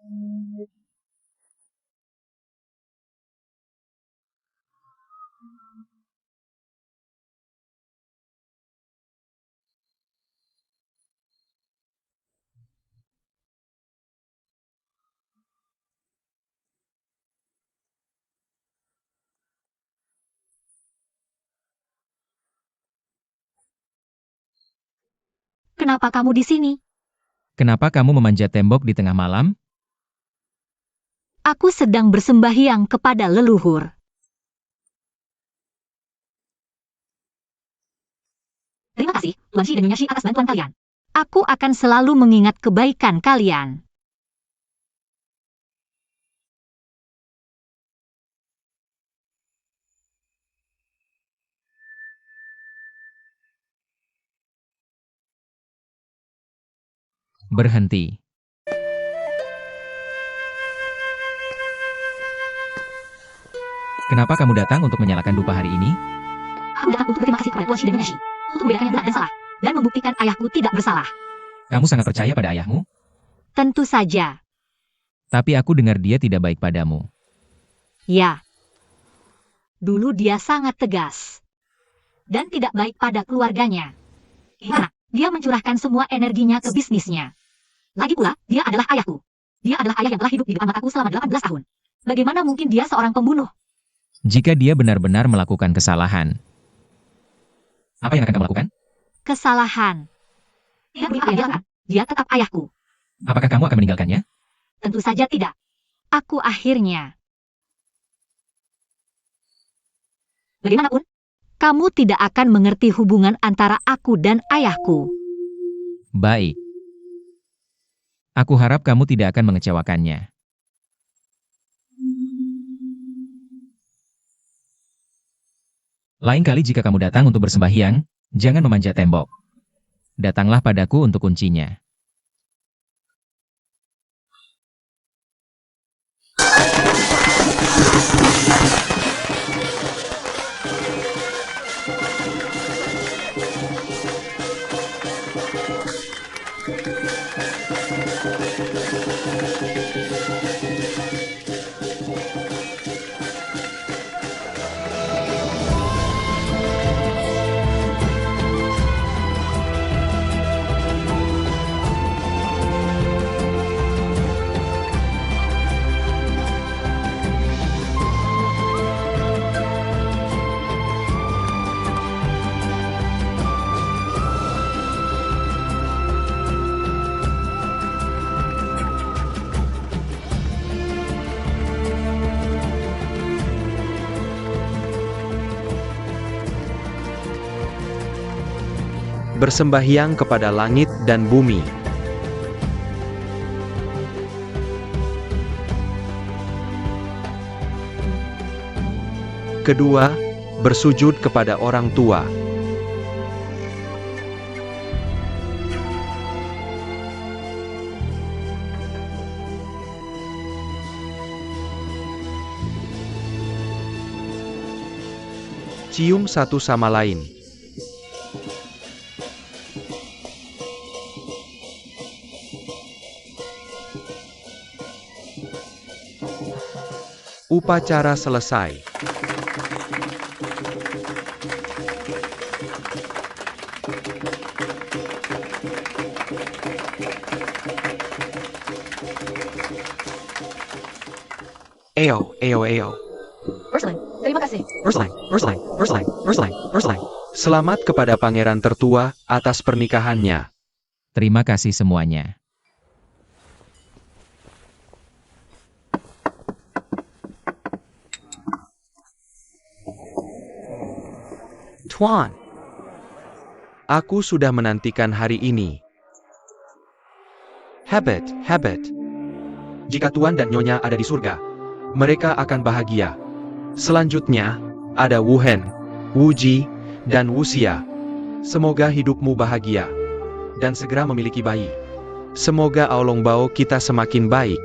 Kenapa kamu di sini? Kenapa kamu memanjat tembok di tengah malam? Aku sedang bersembahyang kepada leluhur. Terima kasih, Tuan Shi dan Nyonya Shi atas bantuan kalian. Aku akan selalu mengingat kebaikan kalian. Berhenti. Kenapa kamu datang untuk menyalakan dupa hari ini? Aku datang untuk berterima kasih kepada Tuan Shi dan Nyonya Shi, untuk membedakan yang benar dan salah, dan membuktikan ayahku tidak bersalah. Kamu sangat percaya pada ayahmu? Tentu saja. Tapi aku dengar dia tidak baik padamu. Ya. Dulu dia sangat tegas. Dan tidak baik pada keluarganya. Karena dia mencurahkan semua energinya ke bisnisnya. Lagi pula, dia adalah ayahku. Dia adalah ayah yang telah hidup di depan mataku selama 18 tahun. Bagaimana mungkin dia seorang pembunuh? Jika dia benar-benar melakukan kesalahan, apa yang akan kamu lakukan? Kesalahan. Dia beri apa yang dia lakukan. Dia tetap ayahku. Apakah kamu akan meninggalkannya? Tentu saja tidak. Aku akhirnya. Bagaimanapun, kamu tidak akan mengerti hubungan antara aku dan ayahku. Baik. Aku harap kamu tidak akan mengecewakannya. Lain kali jika kamu datang untuk bersembahyang, jangan memanjat tembok. Datanglah padaku untuk kuncinya. Bersembahyang kepada langit dan bumi. Kedua, bersujud kepada orang tua. Cium satu sama lain. Upacara selesai. Eo. Ursuline, terima kasih. Ursuline. Selamat kepada pangeran tertua atas pernikahannya. Terima kasih semuanya. Tuan, aku sudah menantikan hari ini. Habit. Jika Tuan dan Nyonya ada di surga, mereka akan bahagia. Selanjutnya, ada Wuhen, Wuji, dan Wuxia. Semoga hidupmu bahagia. Dan segera memiliki bayi. Semoga Aolongbao kita semakin baik.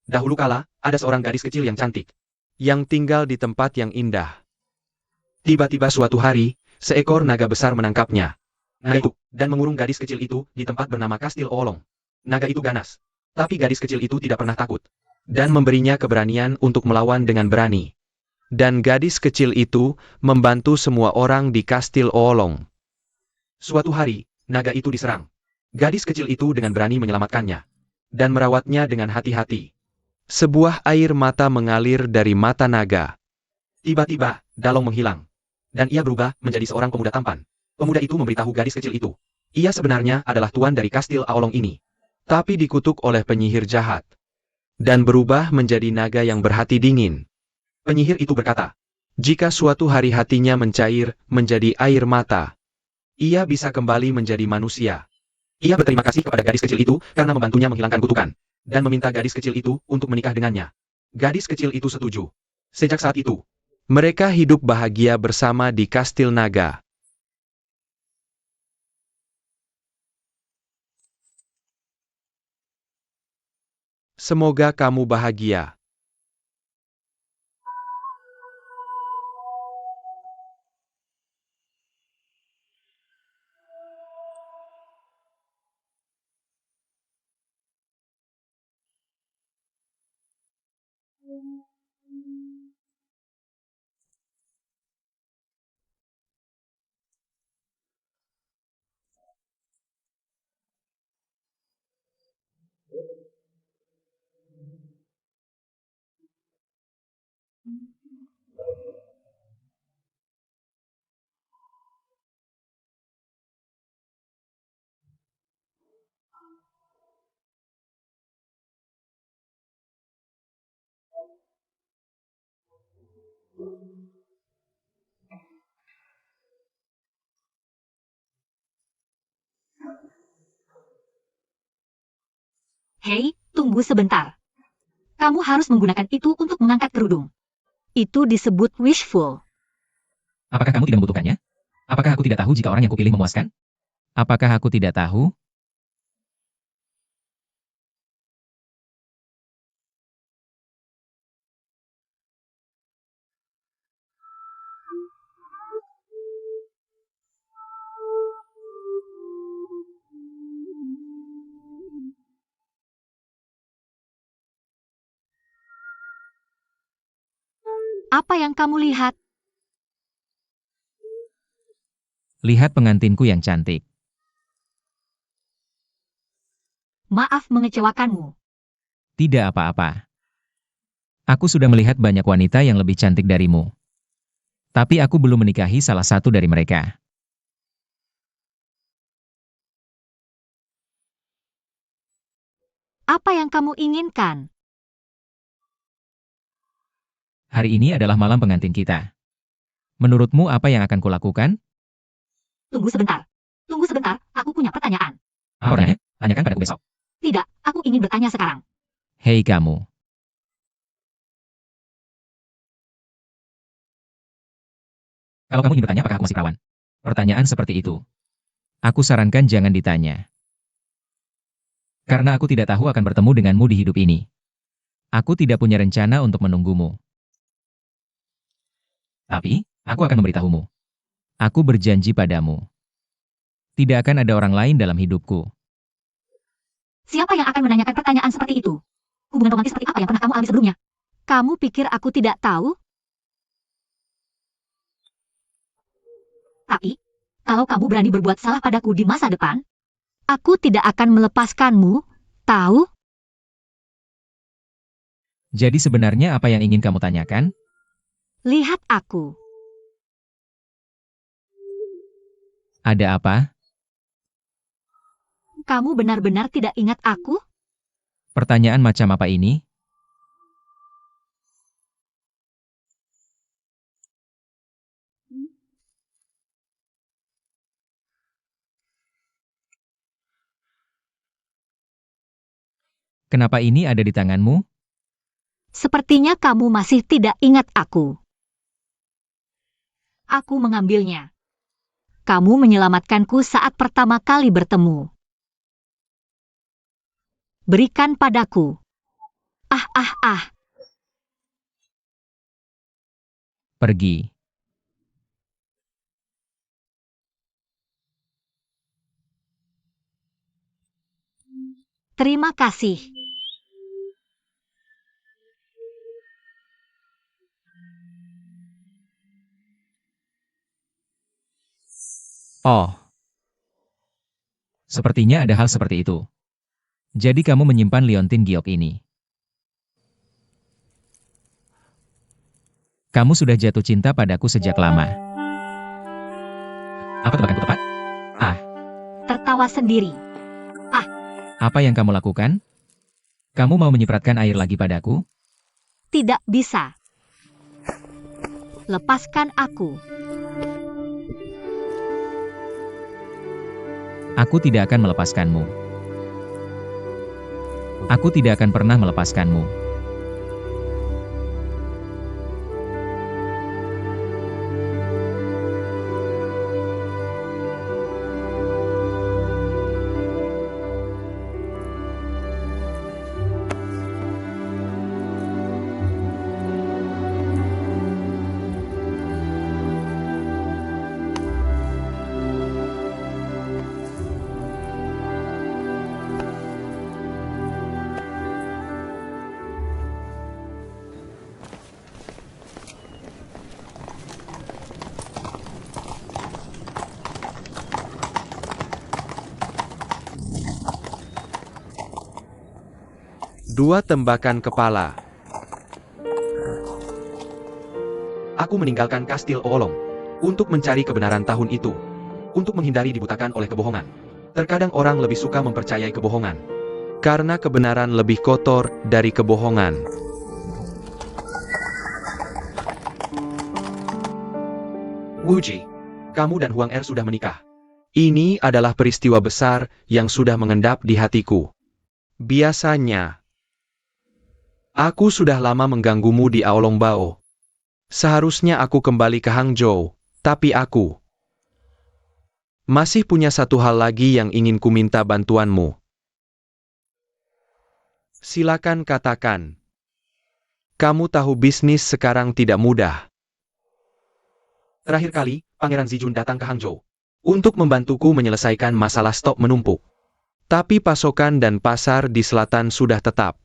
Dahulu kala, ada seorang gadis kecil yang cantik, yang tinggal di tempat yang indah. Tiba-tiba suatu hari, seekor naga besar menangkapnya. Naga itu, dan mengurung gadis kecil itu di tempat bernama Kastil Oolong. Naga itu ganas. Tapi gadis kecil itu tidak pernah takut. Dan memberinya keberanian untuk melawan dengan berani. Dan gadis kecil itu membantu semua orang di Kastil Oolong. Suatu hari, naga itu diserang. Gadis kecil itu dengan berani menyelamatkannya. Dan merawatnya dengan hati-hati. Sebuah air mata mengalir dari mata naga. Tiba-tiba, Dalong menghilang. Dan ia berubah menjadi seorang pemuda tampan. Pemuda itu memberitahu gadis kecil itu. Ia sebenarnya adalah tuan dari Kastil Aolong ini. Tapi dikutuk oleh penyihir jahat. Dan berubah menjadi naga yang berhati dingin. Penyihir itu berkata, jika suatu hari hatinya mencair menjadi air mata, ia bisa kembali menjadi manusia. Ia berterima kasih kepada gadis kecil itu karena membantunya menghilangkan kutukan. Dan meminta gadis kecil itu untuk menikah dengannya. Gadis kecil itu setuju. Sejak saat itu, mereka hidup bahagia bersama di Kastil Naga. Semoga kamu bahagia. Hei, tunggu sebentar. Kamu harus menggunakan itu untuk mengangkat kerudung. Itu disebut wishful. Apakah kamu tidak membutuhkannya? Apakah aku tidak tahu jika orang yang kupilih memuaskan? Apakah aku tidak tahu? Apa yang kamu lihat? Lihat pengantinku yang cantik. Maaf mengecewakanmu. Tidak apa-apa. Aku sudah melihat banyak wanita yang lebih cantik darimu. Tapi aku belum menikahi salah satu dari mereka. Apa yang kamu inginkan? Hari ini adalah malam pengantin kita. Menurutmu apa yang akan kulakukan? Tunggu sebentar. Tunggu sebentar, aku punya pertanyaan. Apa orangnya? Tanyakan padaku besok. Tidak, aku ingin bertanya sekarang. Hei kamu. Kalau kamu ingin bertanya apakah aku masih perawan? Pertanyaan seperti itu. Aku sarankan jangan ditanya. Karena aku tidak tahu akan bertemu denganmu di hidup ini. Aku tidak punya rencana untuk menunggumu. Tapi, aku akan memberitahumu. Aku berjanji padamu. Tidak akan ada orang lain dalam hidupku. Siapa yang akan menanyakan pertanyaan seperti itu? Hubungan romantis seperti apa yang pernah kamu alami sebelumnya? Kamu pikir aku tidak tahu? Tapi, kalau kamu berani berbuat salah padaku di masa depan, aku tidak akan melepaskanmu, tahu? Jadi sebenarnya apa yang ingin kamu tanyakan? Lihat aku. Ada apa? Kamu benar-benar tidak ingat aku? Pertanyaan macam apa ini? Kenapa ini ada di tanganmu? Sepertinya kamu masih tidak ingat aku. Aku mengambilnya. Kamu menyelamatkanku saat pertama kali bertemu. Berikan padaku. Ah, Pergi. Terima kasih. Oh. Sepertinya ada hal seperti itu. Jadi kamu menyimpan liontin giok ini. Kamu sudah jatuh cinta padaku sejak lama. Apa tebakanku tepat? Tertawa sendiri. Apa yang kamu lakukan? Kamu mau menyipratkan air lagi padaku? Tidak bisa. Lepaskan aku. Aku tidak akan melepaskanmu. Aku tidak akan pernah melepaskanmu. Dua tembakan kepala. Aku meninggalkan Kastil Oolong untuk mencari kebenaran tahun itu, untuk menghindari dibutakan oleh kebohongan. Terkadang orang lebih suka mempercayai kebohongan, karena kebenaran lebih kotor dari kebohongan. Wuji, kamu dan Huang Er sudah menikah. Ini adalah peristiwa besar yang sudah mengendap di hatiku. Biasanya, aku sudah lama mengganggumu di Aolong Bao. Seharusnya aku kembali ke Hangzhou, tapi aku masih punya satu hal lagi yang ingin ku minta bantuanmu. Silakan katakan. Kamu tahu bisnis sekarang tidak mudah. Terakhir kali, Pangeran Zijun datang ke Hangzhou untuk membantuku menyelesaikan masalah stok menumpuk. Tapi pasokan dan pasar di selatan sudah tetap.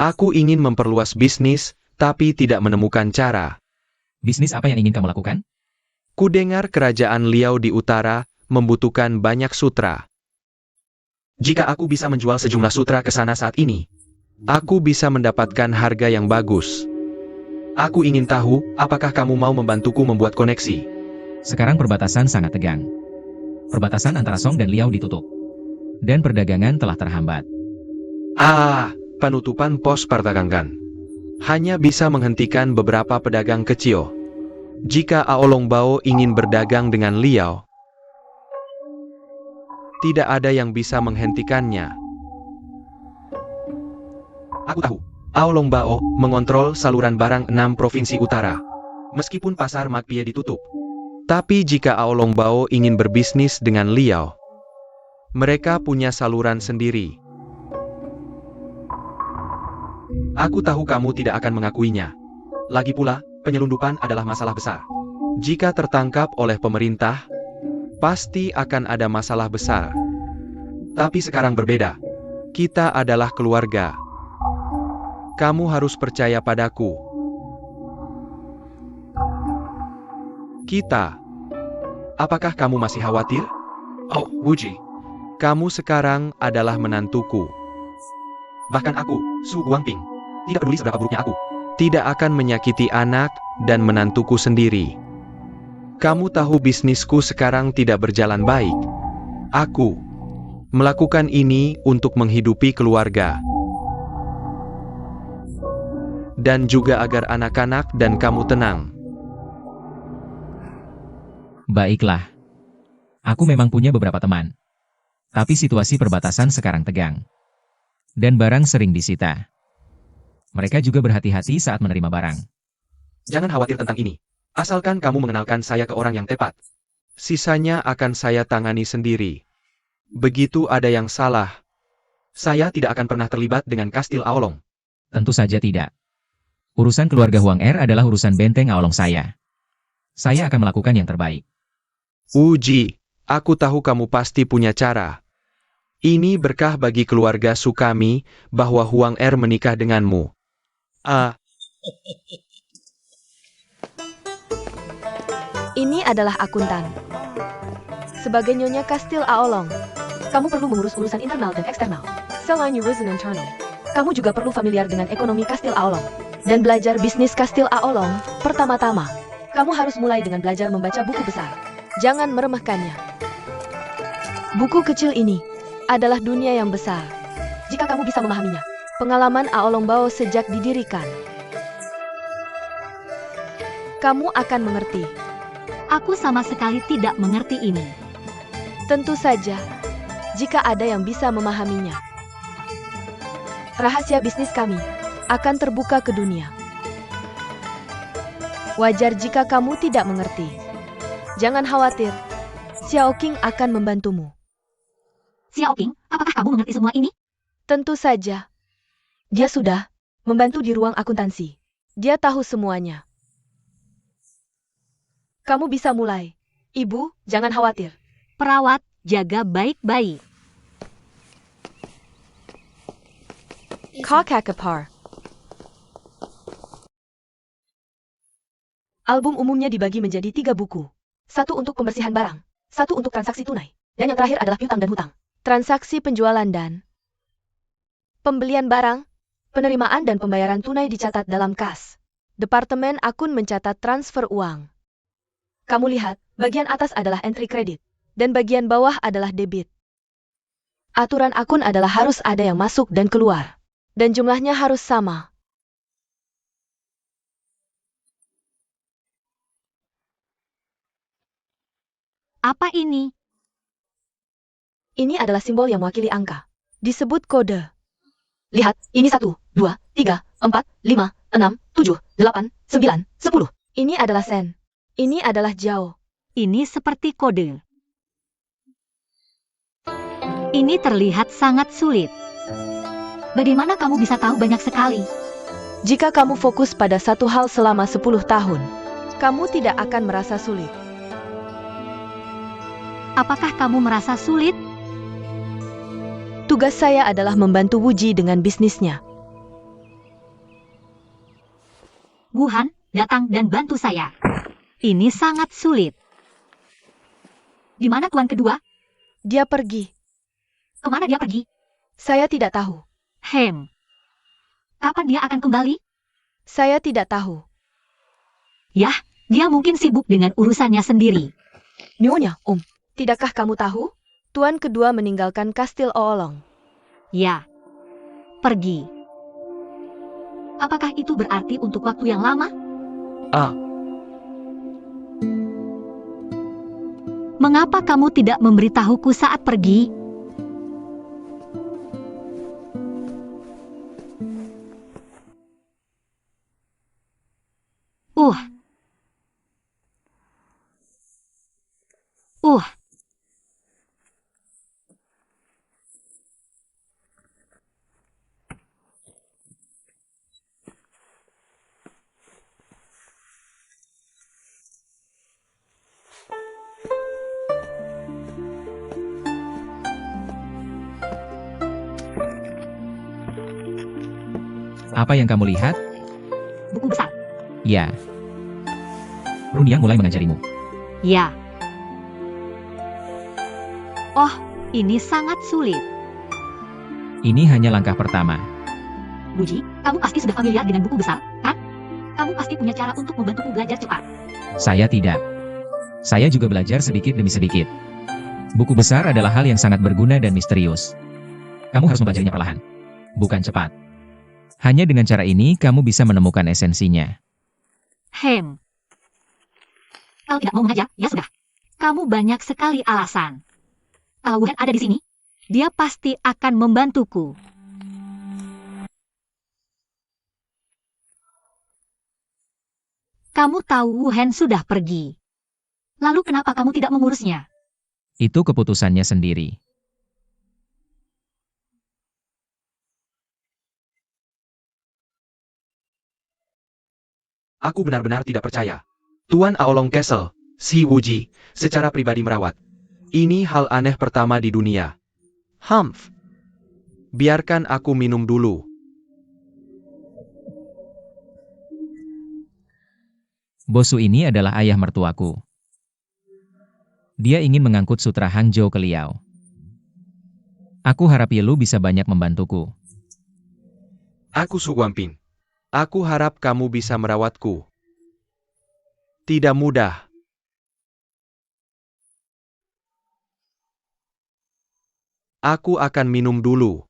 Aku ingin memperluas bisnis, tapi tidak menemukan cara. Bisnis apa yang ingin kamu lakukan? Kudengar kerajaan Liao di utara membutuhkan banyak sutra. Jika aku bisa menjual sejumlah sutra ke sana saat ini, aku bisa mendapatkan harga yang bagus. Aku ingin tahu, apakah kamu mau membantuku membuat koneksi? Sekarang perbatasan sangat tegang. Perbatasan antara Song dan Liao ditutup. Dan perdagangan telah terhambat. Penutupan pos perdagangan hanya bisa menghentikan beberapa pedagang kecil. Jika Aolong Bao ingin berdagang dengan Liao, tidak ada yang bisa menghentikannya. Aku tahu, Aolong Bao mengontrol saluran barang 6 provinsi utara. Meskipun pasar Magpie ditutup. Tapi jika Aolong Bao ingin berbisnis dengan Liao, mereka punya saluran sendiri. Aku tahu kamu tidak akan mengakuinya. Lagi pula, penyelundupan adalah masalah besar. Jika tertangkap oleh pemerintah, pasti akan ada masalah besar. Tapi sekarang berbeda. Kita adalah keluarga. Kamu harus percaya padaku. Kita. Apakah kamu masih khawatir? Oh, Wuji. Kamu sekarang adalah menantuku. Bahkan aku, Su Guangping, tidak peduli seberapa buruknya aku, tidak akan menyakiti anak dan menantuku sendiri. Kamu tahu bisnisku sekarang tidak berjalan baik. Aku melakukan ini untuk menghidupi keluarga. Dan juga agar anak-anak dan kamu tenang. Baiklah. Aku memang punya beberapa teman. Tapi situasi perbatasan sekarang tegang. Dan barang sering disita. Mereka juga berhati-hati saat menerima barang. Jangan khawatir tentang ini. Asalkan kamu mengenalkan saya ke orang yang tepat. Sisanya akan saya tangani sendiri. Begitu ada yang salah, Saya tidak akan pernah terlibat dengan Kastil Aolong. Tentu saja tidak. Urusan keluarga Huang Er adalah urusan benteng Aolong saya. Saya akan melakukan yang terbaik. Wuji, aku tahu kamu pasti punya cara. Ini berkah bagi keluarga Sukami bahwa Huang Er menikah denganmu. Ini adalah akuntan. Sebagai Nyonya Kastil Aolong, Kamu perlu mengurus urusan internal dan eksternal. selain urusan internal, Kamu juga perlu familiar dengan ekonomi Kastil Aolong. dan belajar bisnis Kastil Aolong, pertama-tama, Kamu harus mulai dengan belajar membaca buku besar. jangan meremehkannya. Buku kecil ini adalah dunia yang besar. Jika kamu bisa memahaminya, Pengalaman Aolong Bao sejak didirikan. Kamu akan mengerti. aku sama sekali tidak mengerti ini. Tentu saja, jika ada yang bisa memahaminya. Rahasia bisnis kami akan terbuka ke dunia. Wajar jika kamu tidak mengerti. Jangan khawatir, Xiao Qing akan membantumu. Xiao Qing, apakah kamu mengerti semua ini? Tentu saja. Dia sudah membantu di ruang akuntansi. Dia tahu semuanya. Kamu bisa mulai. Ibu, jangan khawatir. Perawat, jaga baik-baik. Kakakapar. Album umumnya dibagi menjadi 3 buku. 1 untuk pembersihan barang, 1 untuk transaksi tunai, dan yang terakhir adalah piutang dan hutang. Transaksi penjualan dan pembelian barang, penerimaan dan pembayaran tunai dicatat dalam kas. Departemen akun mencatat transfer uang. Kamu lihat, bagian atas adalah entry kredit. Dan bagian bawah adalah debit. Aturan akun adalah harus ada yang masuk dan keluar. Dan jumlahnya harus sama. Apa ini? Ini adalah simbol yang mewakili angka. Disebut kode. Lihat, ini 1, 2, 3, 4, 5, 6, 7, 8, 9, 10. Ini adalah sen. Ini adalah jauh. Ini seperti kode. Ini terlihat sangat sulit. Bagaimana kamu bisa tahu banyak sekali? Jika kamu fokus pada satu hal selama 10 tahun, kamu tidak akan merasa sulit. Apakah kamu merasa sulit? Tugas saya adalah membantu Wuji dengan bisnisnya. Wuhan, datang dan bantu saya. Ini sangat sulit. Di mana tuan kedua? Dia pergi. Kemana dia pergi? Saya tidak tahu. Kapan dia akan kembali? Saya tidak tahu. Yah, dia mungkin sibuk dengan urusannya sendiri. Nyonya, tidakkah kamu tahu? Tuan kedua meninggalkan Kastil Aolong. Ya, pergi. Apakah itu berarti untuk waktu yang lama? Mengapa kamu tidak memberitahuku saat pergi? Apa yang kamu lihat? Buku besar. Ya. Runia mulai mengajarimu. Ya. Oh, ini sangat sulit. Ini hanya langkah pertama. Wuji, kamu pasti sudah familiar dengan buku besar, kan? Kamu pasti punya cara untuk membantuku belajar cepat. Saya tidak. Saya juga belajar sedikit demi sedikit. Buku besar adalah hal yang sangat berguna dan misterius. Kamu harus mempelajarinya perlahan, bukan cepat. Hanya dengan cara ini kamu bisa menemukan esensinya. Kalau tidak mau mengajar, ya sudah. Kamu banyak sekali alasan. Kalau Wuhan ada di sini, dia pasti akan membantuku. Kamu tahu Wuhan sudah pergi. Lalu kenapa kamu tidak mengurusnya? Itu keputusannya sendiri. Aku benar-benar tidak percaya. Tuan Aolong Castle, si Wuji, secara pribadi merawat. Ini hal aneh pertama di dunia. Humph. Biarkan aku minum dulu. Bosu ini adalah ayah mertuaku. Dia ingin mengangkut sutra Hangzhou ke Liao. Aku harap Ye Lu bisa banyak membantuku. Aku Su Guangping. Aku harap kamu bisa merawatku. Tidak mudah. Aku akan minum dulu.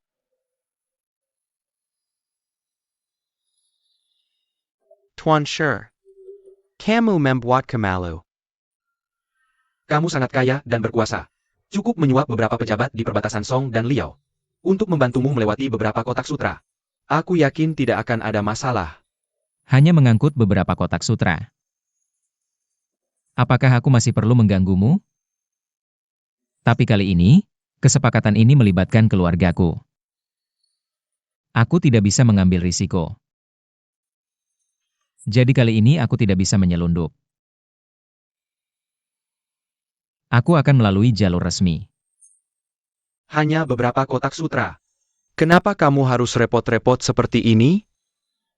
Tuan Shi, kamu membuat kemalu. Kamu sangat kaya dan berkuasa. Cukup menyuap beberapa pejabat di perbatasan Song dan Liao untuk membantumu melewati beberapa kotak sutra. Aku yakin tidak akan ada masalah. Hanya mengangkut beberapa kotak sutra. Apakah aku masih perlu mengganggumu? Tapi kali ini, kesepakatan ini melibatkan keluargaku. Aku tidak bisa mengambil risiko. Jadi kali ini aku tidak bisa menyelundup. Aku akan melalui jalur resmi. Hanya beberapa kotak sutra. Kenapa kamu harus repot-repot seperti ini?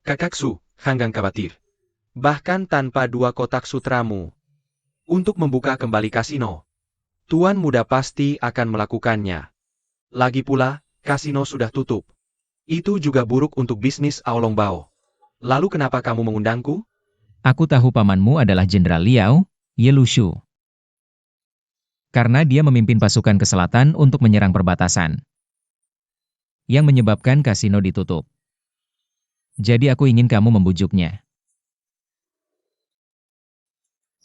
Kakak Su, Hanggang khawatir. Bahkan tanpa 2 kotak sutramu. Untuk membuka kembali kasino. Tuan muda pasti akan melakukannya. Lagi pula, kasino sudah tutup. Itu juga buruk untuk bisnis Aolong Bao. Lalu kenapa kamu mengundangku? Aku tahu pamanmu adalah Jenderal Liao, Ye Lu Shu. Karena dia memimpin pasukan ke selatan untuk menyerang perbatasan. Yang menyebabkan kasino ditutup. Jadi aku ingin kamu membujuknya.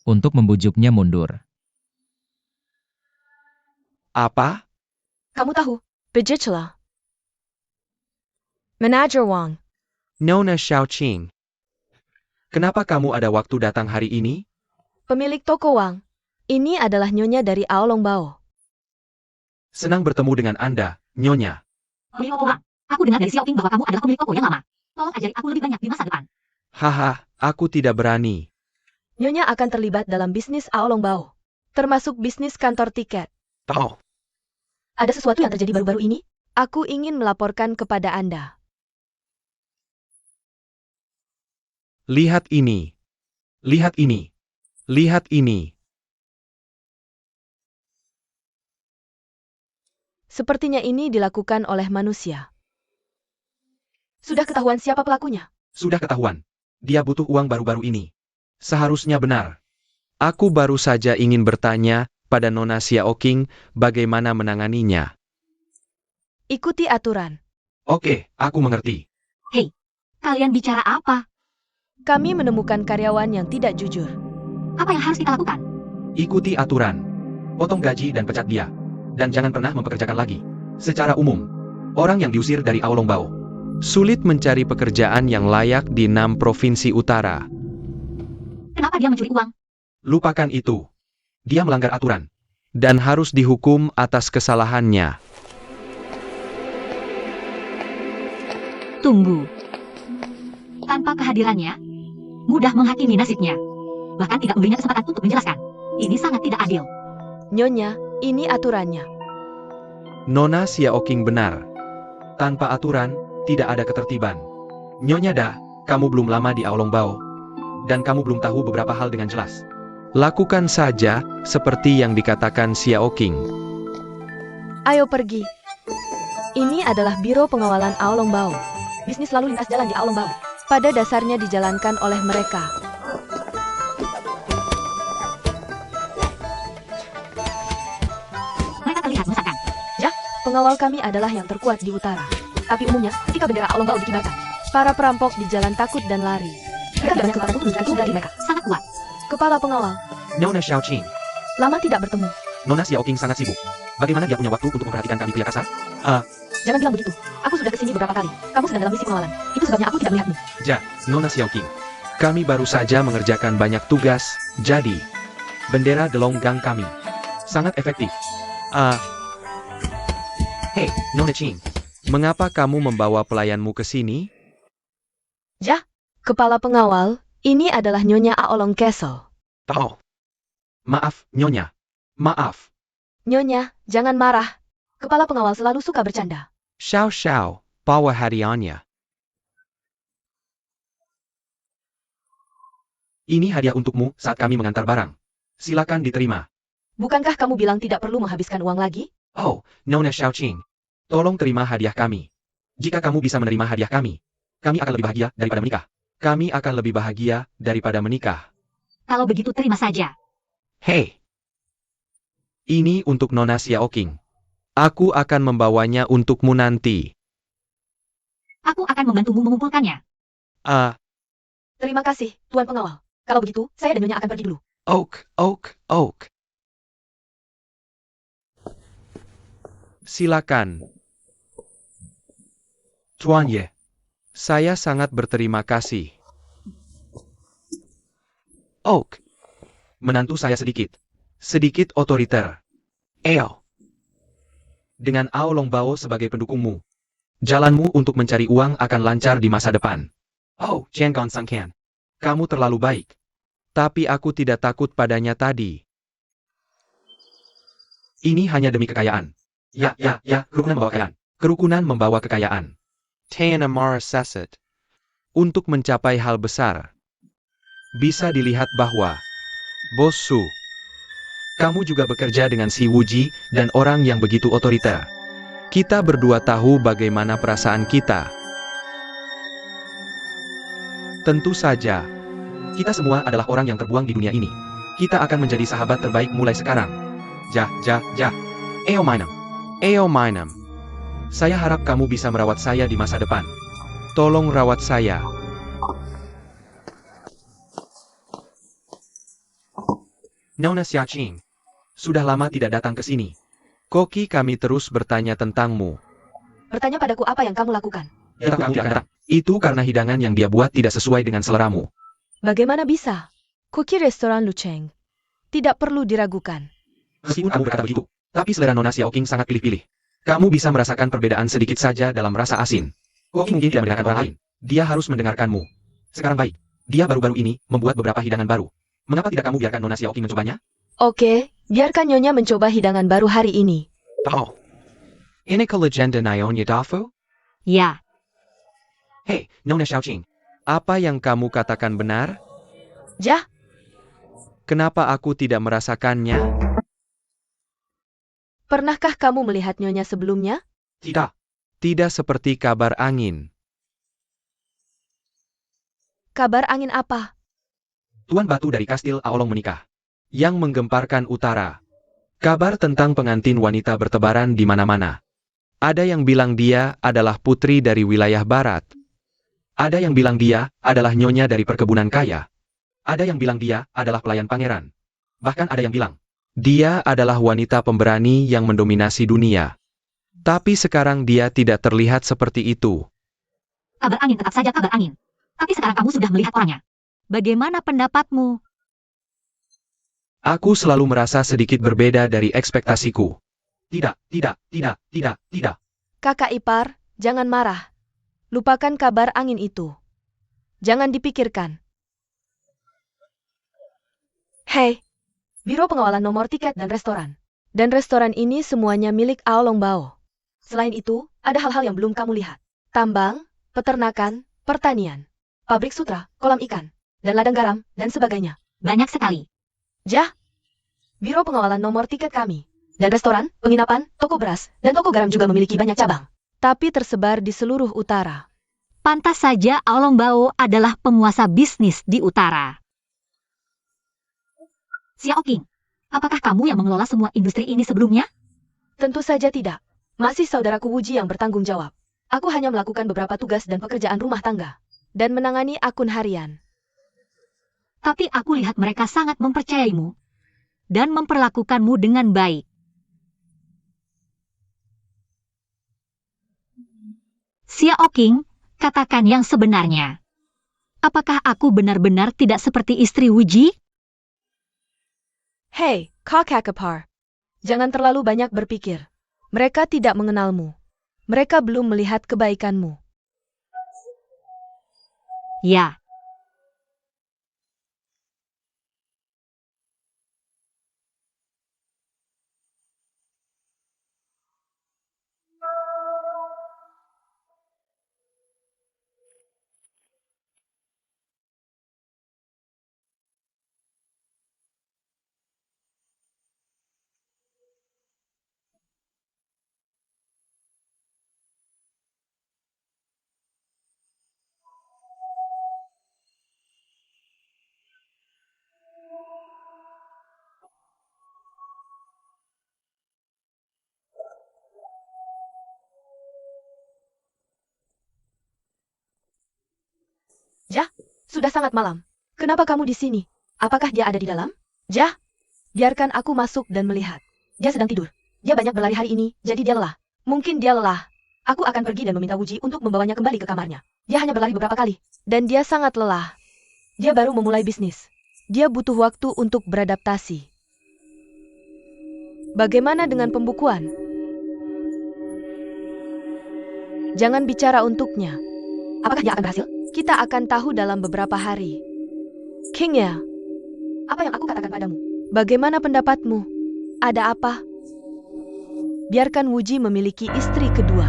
Untuk membujuknya mundur. Apa? Kamu tahu, begitulah. Manager Wang. Nona Xiaoqing. Kenapa kamu ada waktu datang hari ini? Pemilik toko Wang. Ini adalah nyonya dari Aolong Bao. Senang bertemu dengan Anda, Nyonya. Pemilik toko Wang. Aku dengar dari Xiaoqing bahwa kamu adalah pemilik toko yang lama. Tolong ajari aku lebih banyak di masa depan. Haha, aku tidak berani. Nyonya akan terlibat dalam bisnis Aolong Bao. Termasuk bisnis kantor tiket. Oh, Ada sesuatu yang terjadi baru-baru ini? Aku ingin melaporkan kepada Anda. lihat ini. Lihat ini. Lihat ini. Sepertinya ini dilakukan oleh manusia. Sudah ketahuan siapa pelakunya? Sudah ketahuan. Dia butuh uang baru-baru ini. Seharusnya benar. Aku baru saja ingin bertanya pada Nona Xiaoqing bagaimana menanganinya. Ikuti aturan. Oke, aku mengerti. Kalian bicara apa? Kami menemukan karyawan yang tidak jujur. Apa yang harus kita lakukan? Ikuti aturan. Potong gaji dan pecat dia. Dan jangan pernah mempekerjakan lagi. Secara umum, orang yang diusir dari Aolong Bao sulit mencari pekerjaan yang layak di 6 provinsi utara. Kenapa dia mencuri uang? Lupakan itu. Dia melanggar aturan. Dan harus dihukum atas kesalahannya. Tunggu. Tanpa kehadirannya, mudah menghakimi nasibnya. Bahkan tidak memberinya kesempatan untuk menjelaskan. Ini sangat tidak adil. Nyonya, ini aturannya. Nona Xiaoqing benar. Tanpa aturan, tidak ada ketertiban. Nyonya Da, kamu belum lama di Aolong Bao. Dan kamu belum tahu beberapa hal dengan jelas. Lakukan saja seperti yang dikatakan Xiaoqing. Ayo pergi. Ini adalah Biro Pengawalan Aolong Bao. Bisnis lalu lintas jalan di Aolong Bao. Pada dasarnya dijalankan oleh mereka. Mereka terlihat menyesakan. Pengawal kami adalah yang terkuat di utara. Tapi umumnya, ketika bendera Aolong Bao dikibarkan, para perampok di jalan takut dan lari. Mereka tidak banyak kesempatan untuk menunjukkan keunggulan mereka. Sangat kuat. Kepala pengawal, Nona Xiaoqing. lama tidak bertemu. Nona Xiaoqing sangat sibuk. Bagaimana dia punya waktu untuk memperhatikan kami pria kasar? Jangan bilang begitu. Aku sudah kesini beberapa kali. Kamu sedang dalam misi pengawalan. Itu sebabnya aku tidak melihatmu. Nona Xiaoqing. Kami baru saja mengerjakan banyak tugas, jadi bendera Delonggang kami sangat efektif. Hei, Nona Qing. Mengapa kamu membawa pelayanmu ke sini? Kepala pengawal, Ini adalah Nyonya Aolong Castle. Oh. Maaf, Nyonya. Maaf. Nyonya, jangan marah. Kepala pengawal selalu suka bercanda. Xiao Xiao, bawa hadiahnya. Ini hadiah untukmu saat kami mengantar barang. Silakan diterima. Bukankah kamu bilang tidak perlu menghabiskan uang lagi? Oh, Nona Xiaoqing. Tolong terima hadiah kami. Jika kamu bisa menerima hadiah kami akan lebih bahagia daripada menikah. Kami akan lebih bahagia daripada menikah. Kalau begitu terima saja. Hei. Ini untuk Nona Xiaoqing. Aku akan membawanya untukmu nanti. Aku akan membantumu mengumpulkannya. Terima kasih, Tuan Pengawal. Kalau begitu, saya dan Nyonya akan pergi dulu. Oak. Silakan. Tuan Ye. Saya sangat berterima kasih. Oak. Menantu saya sedikit otoriter. Dengan Aolong Bao sebagai pendukungmu, jalanmu untuk mencari uang akan lancar di masa depan. Oh, Chen Gong Sang Qian. Kamu terlalu baik. Tapi aku tidak takut padanya tadi. Ini hanya demi kekayaan. Ya, kerukunan membawa kekayaan. Tayanamara Saset. Untuk mencapai hal besar. Bisa dilihat bahwa Bos Su, kamu juga bekerja dengan si Wuji dan orang yang begitu otoriter. Kita berdua tahu bagaimana perasaan kita. Tentu saja, kita semua adalah orang yang terbuang di dunia ini. Kita akan menjadi sahabat terbaik mulai sekarang. Eo Mainam. Saya harap kamu bisa merawat saya di masa depan. Tolong rawat saya. Nona Xiaoqing. Sudah lama tidak datang ke sini. Koki kami terus bertanya tentangmu. Bertanya padaku apa yang kamu lakukan. Itu karena hidangan yang dia buat tidak sesuai dengan seleramu. Bagaimana bisa? Koki restoran Luceng. Tidak perlu diragukan. Meskipun kamu berkata begitu, tapi selera Nona Xiaoqing sangat pilih-pilih. Kamu bisa merasakan perbedaan sedikit saja dalam rasa asin. Koki mungkin tidak mendengarkan orang lain. Dia harus mendengarkanmu. Sekarang baik. Dia baru-baru ini membuat beberapa hidangan baru. Mengapa tidak kamu biarkan Nona Xiaoqing mencobanya? Oke, biarkan Nyonya mencoba hidangan baru hari ini. Oh. Ini ke legenda Nyonya Dafu? Ya, Hei, Nona Xiaoqing. Apa yang kamu katakan benar? Jah, Kenapa aku tidak merasakannya? pernahkah kamu melihat Nyonya sebelumnya? Tidak. Tidak seperti kabar angin. Kabar angin apa? Tuan Batu dari Kastil Aolong menikah. Yang menggemparkan utara. Kabar tentang pengantin wanita bertebaran di mana-mana. Ada yang bilang dia adalah putri dari wilayah barat. Ada yang bilang dia adalah nyonya dari perkebunan kaya. Ada yang bilang dia adalah pelayan pangeran. Bahkan ada yang bilang, dia adalah wanita pemberani yang mendominasi dunia. Tapi sekarang dia tidak terlihat seperti itu. kabar angin tetap saja kabar angin. Tapi sekarang kamu sudah melihat orangnya. Bagaimana pendapatmu? Aku selalu merasa sedikit berbeda dari ekspektasiku. Tidak. Kakak ipar, jangan marah. Lupakan kabar angin itu. Jangan dipikirkan. Hei, Biro Pengawalan Nomor Tiket dan Restoran. Dan restoran ini semuanya milik Aolong Bao. Selain itu, ada hal-hal yang belum kamu lihat. Tambang, peternakan, pertanian, pabrik sutra, kolam ikan, dan ladang garam, dan sebagainya. Banyak sekali. Jah, Biro Pengawalan Nomor Tiket kami. Dan restoran, penginapan, toko beras, dan toko garam juga memiliki banyak cabang. Tapi tersebar di seluruh utara. Pantas saja Aolong Bao adalah penguasa bisnis di utara. Xiaoqing, apakah kamu yang mengelola semua industri ini sebelumnya? Tentu saja tidak. Masih saudaraku Wuji yang bertanggung jawab. Aku hanya melakukan beberapa tugas dan pekerjaan rumah tangga. Dan menangani akun harian. Tapi aku lihat mereka sangat mempercayaimu. Dan memperlakukanmu dengan baik. Xiaoqing, katakan yang sebenarnya. Apakah aku benar-benar tidak seperti istri Wuji? Hei, Kakakapar. Jangan terlalu banyak berpikir. Mereka tidak mengenalmu. Mereka belum melihat kebaikanmu. Ya. Sudah sangat malam. Kenapa kamu di sini? Apakah dia ada di dalam? Jah, biarkan aku masuk dan melihat. Dia sedang tidur. Dia banyak berlari hari ini, jadi dia lelah. Mungkin dia lelah. Aku akan pergi dan meminta Wuji untuk membawanya kembali ke kamarnya. Dia hanya berlari beberapa kali. Dan dia sangat lelah. Dia baru memulai bisnis. Dia butuh waktu untuk beradaptasi. Bagaimana dengan pembukuan? Jangan bicara untuknya. Apakah dia akan berhasil? Kita akan tahu dalam beberapa hari. King ya, Apa yang aku katakan padamu? bagaimana pendapatmu? Ada apa? Biarkan Wuji memiliki istri kedua.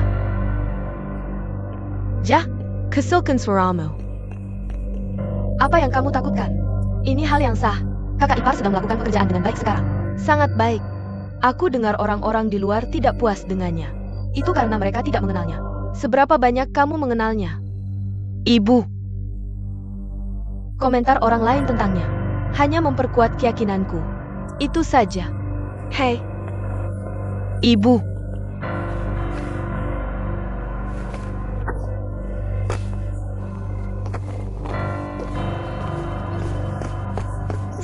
Jah, kesilkan suaramu. Apa yang kamu takutkan? Ini hal yang sah. Kakak ipar sedang melakukan pekerjaan dengan baik sekarang. Sangat baik. Aku dengar orang-orang di luar tidak puas dengannya. Itu karena mereka tidak mengenalnya. Seberapa banyak kamu mengenalnya? Ibu. Komentar orang lain tentangnya hanya memperkuat keyakinanku. Itu saja. Hei. Ibu.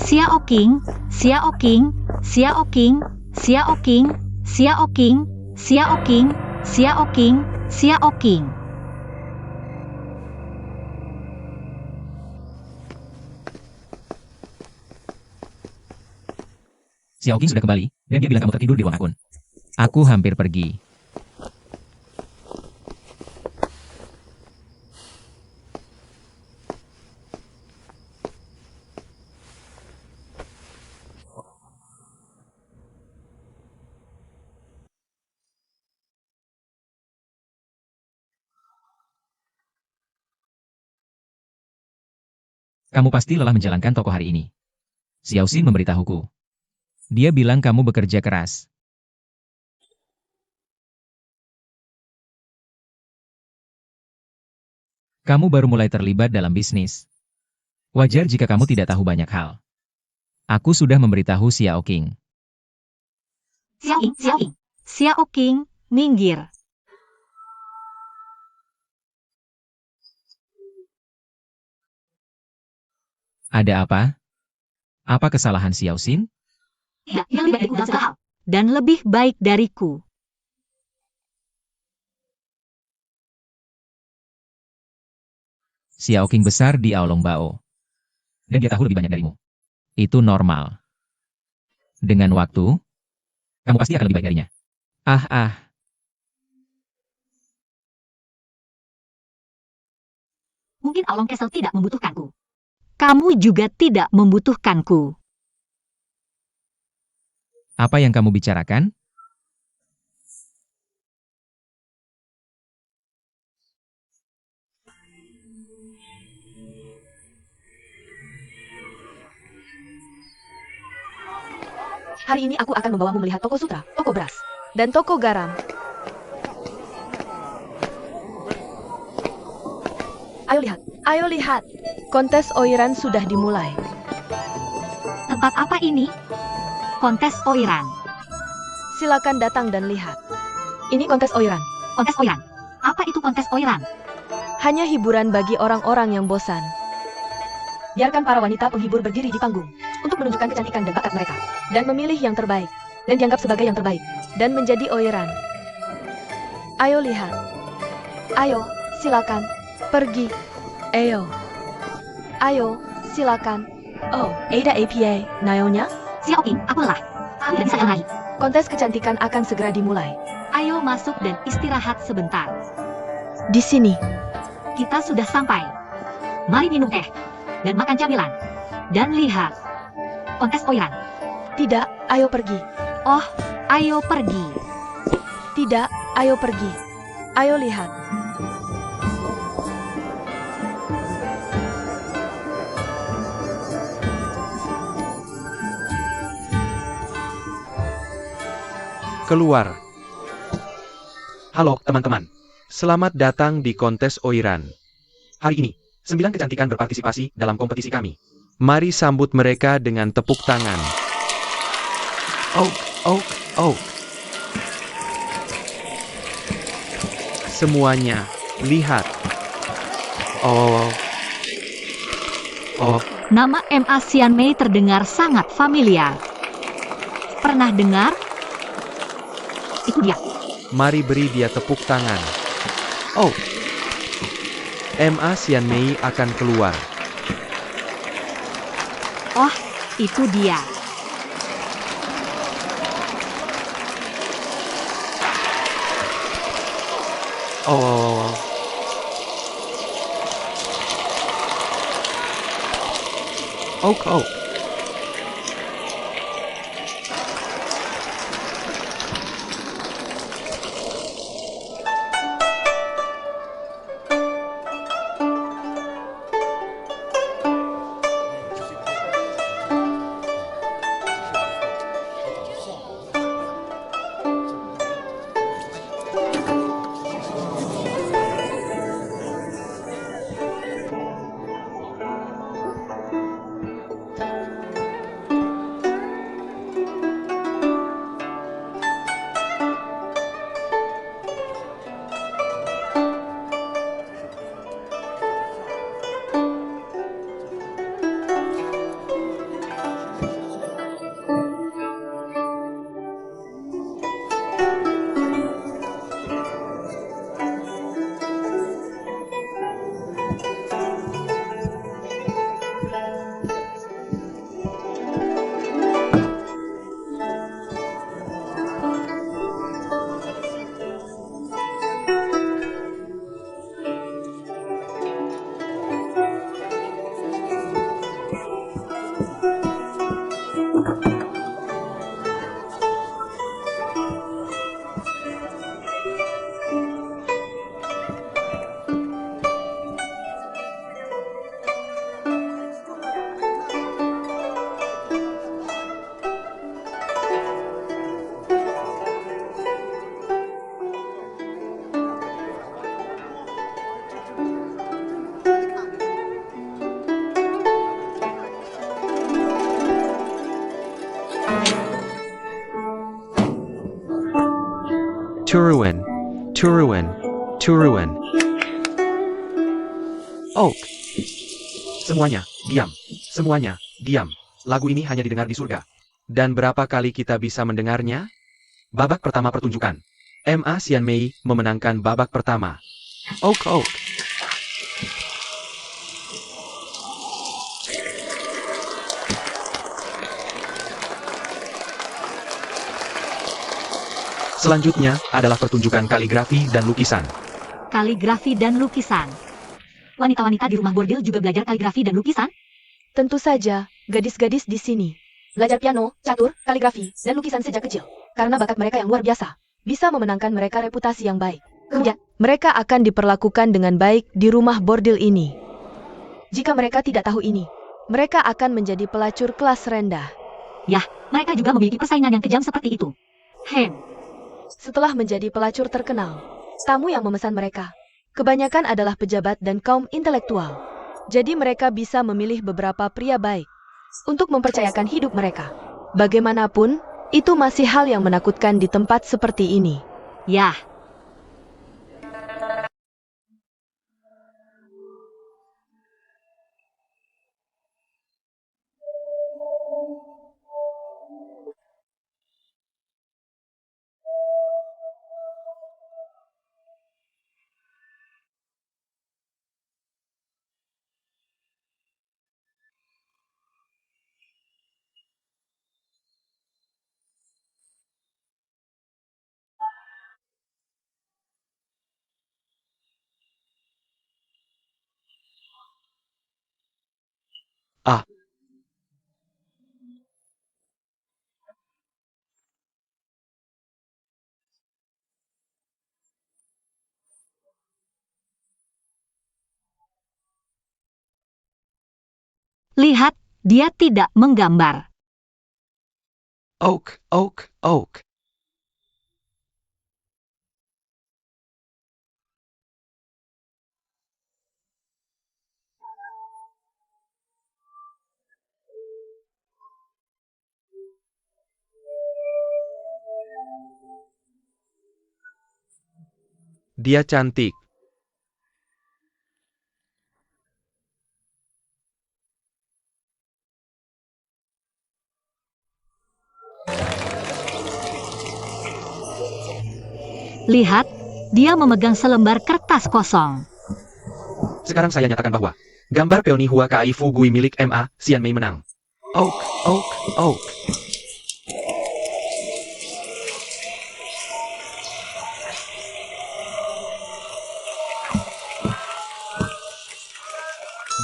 Xiao King, Xiao King, Xiao King, Xiao King, Xiao King, Xiao King, Xiao King, Xiao King. Xiao King sudah kembali, dan dia bilang kamu tertidur di ruang akun. Aku hampir pergi. Kamu pasti lelah menjalankan toko hari ini. Xiao Xin memberitahuku. Dia bilang kamu bekerja keras. Kamu baru mulai terlibat dalam bisnis. Wajar jika kamu tidak tahu banyak hal. Aku sudah memberitahu Xiao King. Xiao King, Xiao King, Xiao King, minggir. Ada apa? Apa kesalahan Xiao Xin? Tidak, dia lebih baik dariku dalam segala hal. Dan lebih baik dariku. Xiao King besar di Aolong Bao. Dan dia tahu lebih banyak darimu. Itu normal. Dengan waktu, kamu pasti akan lebih baik darinya. Mungkin Aulong Castle tidak membutuhkanku. Kamu juga tidak membutuhkanku. Apa yang kamu bicarakan? Hari ini aku akan membawamu melihat toko sutra, toko beras, Dan toko garam. Ayo lihat, Ayo lihat. Kontes Oiran sudah dimulai. tempat apa ini? Kontes Oiran. Silakan datang dan lihat. Ini kontes Oiran. Kontes Oiran. Apa itu kontes Oiran? Hanya hiburan bagi orang-orang yang bosan. Biarkan para wanita penghibur berdiri di panggung untuk menunjukkan kecantikan dan bakat mereka, Dan memilih yang terbaik. dan dianggap sebagai yang terbaik. Dan menjadi Oiran. Ayo lihat. Ayo, silakan. Pergi. Ayo. Ayo, silakan. Oh, Ada APA, Naonya? Xiao King, aku lelah. Aku tidak bisa lagi. Kontes kecantikan akan segera dimulai. Ayo masuk dan istirahat sebentar. Di sini. Kita sudah sampai. Mari minum teh dan makan camilan. Dan lihat. Kontes Oiran. Tidak, ayo pergi. Oh, ayo pergi. Tidak, ayo pergi. Ayo lihat. Keluar. Halo, teman-teman. Selamat datang di kontes Oiran. Hari ini, 9 kecantikan berpartisipasi dalam kompetisi kami. Mari sambut mereka dengan tepuk tangan. Oh. Semuanya, lihat. Oh. Oh, Nama Ma Xianmei terdengar sangat familiar. Pernah dengar? Itu dia. mari beri dia tepuk tangan. Oh, Ma Xianmei akan keluar. Oh, itu dia. Oh, oh. Turuan. Oh, semuanya, diam. Semuanya, diam. Lagu ini hanya didengar di surga. Dan berapa kali kita bisa mendengarnya? Babak pertama pertunjukan. Ma Xianmei memenangkan babak pertama. Oh. Selanjutnya adalah pertunjukan kaligrafi dan lukisan. Kaligrafi dan lukisan. Wanita-wanita di rumah bordil juga belajar kaligrafi dan lukisan? Tentu saja, gadis-gadis di sini belajar piano, catur, kaligrafi, dan lukisan sejak kecil. Karena bakat mereka yang luar biasa, bisa memenangkan mereka reputasi yang baik. Kemudian, mereka akan diperlakukan dengan baik di rumah bordil ini. Jika mereka tidak tahu ini, mereka akan menjadi pelacur kelas rendah. Yah, mereka juga memiliki persaingan yang kejam seperti itu. Setelah menjadi pelacur terkenal, tamu yang memesan mereka kebanyakan adalah pejabat dan kaum intelektual. Jadi mereka bisa memilih beberapa pria baik untuk mempercayakan hidup mereka. Bagaimanapun, itu masih hal yang menakutkan di tempat seperti ini. Yah, Ah, lihat, dia tidak menggambar. oak. Dia cantik. Lihat, dia memegang selembar kertas kosong. Sekarang saya nyatakan bahwa gambar peoni Hua Kai Fu Gui milik MA Xian Mei menang. Oak, oak, oak.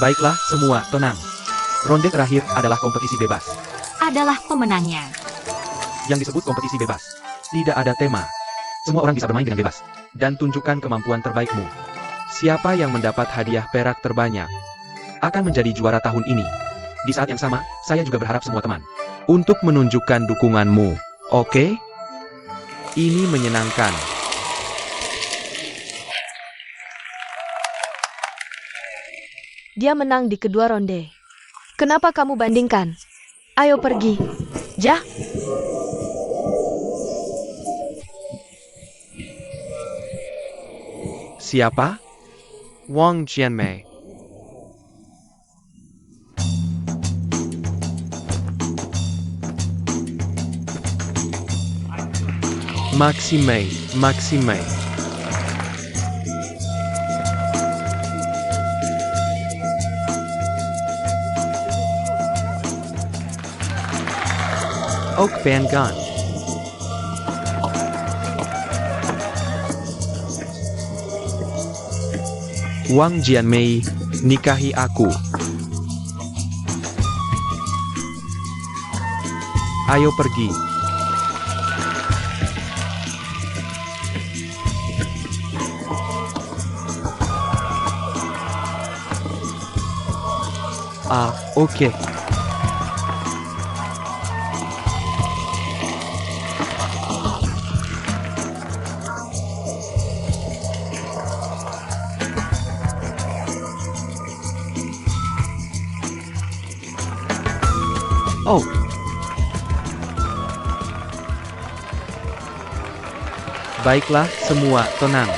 Baiklah, semua tenang. Ronde terakhir adalah kompetisi bebas. Adalah pemenangnya. Yang disebut kompetisi bebas. Tidak ada tema. Semua orang bisa bermain dengan bebas. Dan tunjukkan kemampuan terbaikmu. Siapa yang mendapat hadiah perak terbanyak akan menjadi juara tahun ini. Di saat yang sama, saya juga berharap semua teman untuk menunjukkan dukunganmu. Oke? Ini menyenangkan. Dia menang di kedua ronde. Kenapa kamu bandingkan? Ayo pergi. Jah. Siapa? Wang Jianmei. Maximei, Maximei. Oak Van Gun. Wang Jianmei, nikahi aku. Ayo pergi. Oke. Oh. Baiklah, semua tenang.